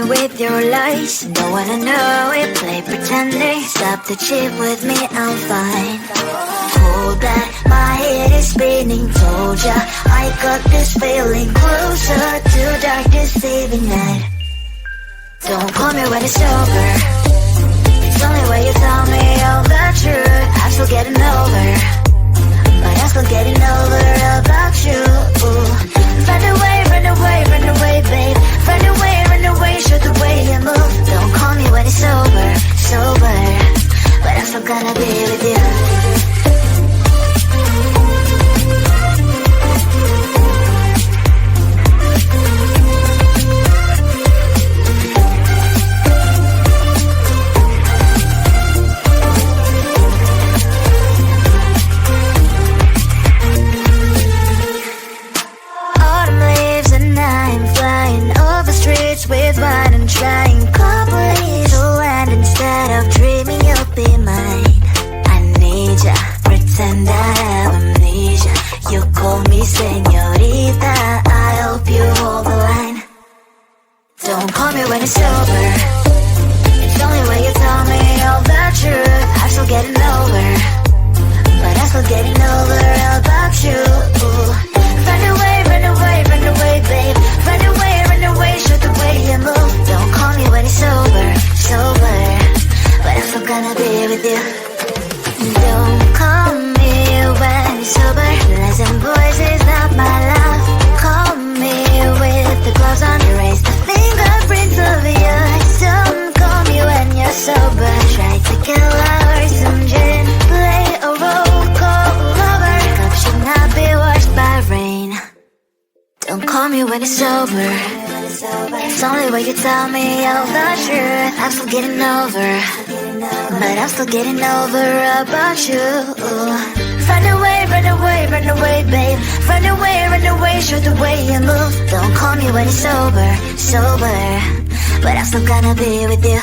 me with your lies. Don't wanna know it, play pretending. Stop the cheat with me, I'm fine. Hold back, my head is spinning. Told ya, I got this feeling. Closer to dark deceiving night. Don't call me when it's over. It's only when you tell me all the truth. I'm still getting over, but I'm still getting over about you. Run away, run away, run away, babe. Run away, show the way you move. Don't call me when it's over, sober, but I'm still gonna be with you. With wine and trying couples to land instead of dreaming you'll be mine. I need ya, pretend I have amnesia. You call me señorita, I hope you hold the line. Don't call me when it's over. It's only when you tell me all the truth. I'm still getting over, but I'm still getting over about you. Run away, run away, run away, babe. Run away, show the way you move. Don't call me when it's over, sober, but I'm still gonna be with you. Don't call me when it's sober. Listen, boys is not my love. Call me with the gloves on. Erase the fingerprints of your eyes. Don't call me when you're sober. Try to kill our some gin. Play a roll call lover. Cup should not be washed by rain. Don't call me when it's over. It's only when you tell me all the truth. I'm still getting over, but I'm still getting over about you. Run away, run away, run away, babe. Run away, show the way you move. Don't call me when it's over, sober, but I'm still gonna be with you.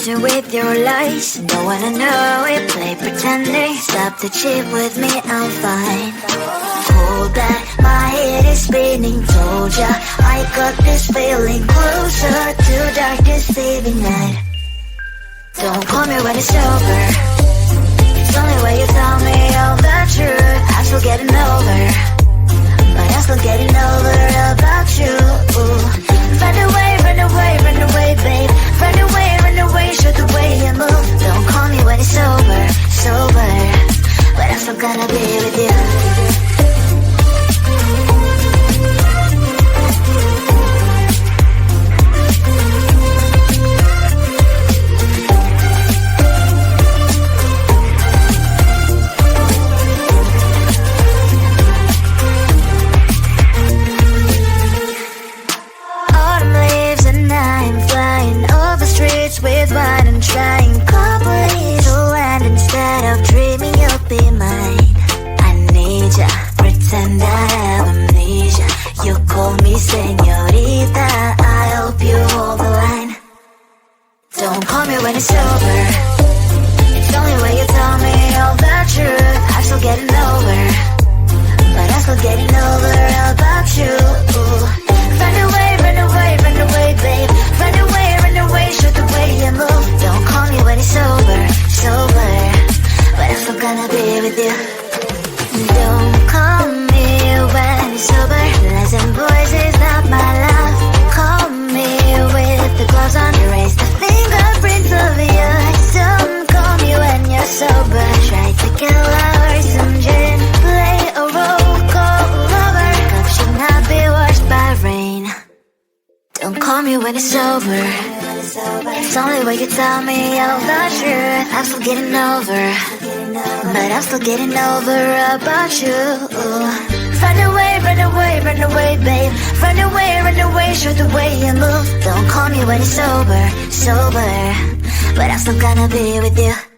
me with your lies. Don't wanna know it, play pretending. Stop the cheat with me, I'm fine. Hold back, my head is spinning. Told ya, I got this feeling. Closer to dark deceiving night. Don't call me when it's over. It's only when you tell me all the truth. I'm still getting over, but I'm still getting over about you. Run away, run away, run away, babe. Run away, show the way you move. Don't call me when it's over, sober, but I'm still gonna be with you. With wine and trying copies to land instead of dreaming you'll be mine. I need ya, pretend I have amnesia. You call me señorita, I hope you hold the line. Don't call me when it's over. It's only when you tell me all the truth. I'm still getting over, but I'm still getting over about you. Run away, run away, run away, babe. Run away, show the way you move. Don't call me when it's over, sober, but I'm still gonna be with you. Don't call me when it's over. Listen, boys, is not my love. Call me with the gloves on. Erase the fingerprints of your. Don't call me when you're sober. Try to get lower, some gin, play a role, call lover. Cup should not be washed by rain. Don't call me when it's over. It's only when you tell me all the truth. I'm still getting over, but I'm still getting over about you. Run away, run away, run away, babe. Run away, show the way you move. Don't call me when it's over, sober, but I'm still gonna be with you.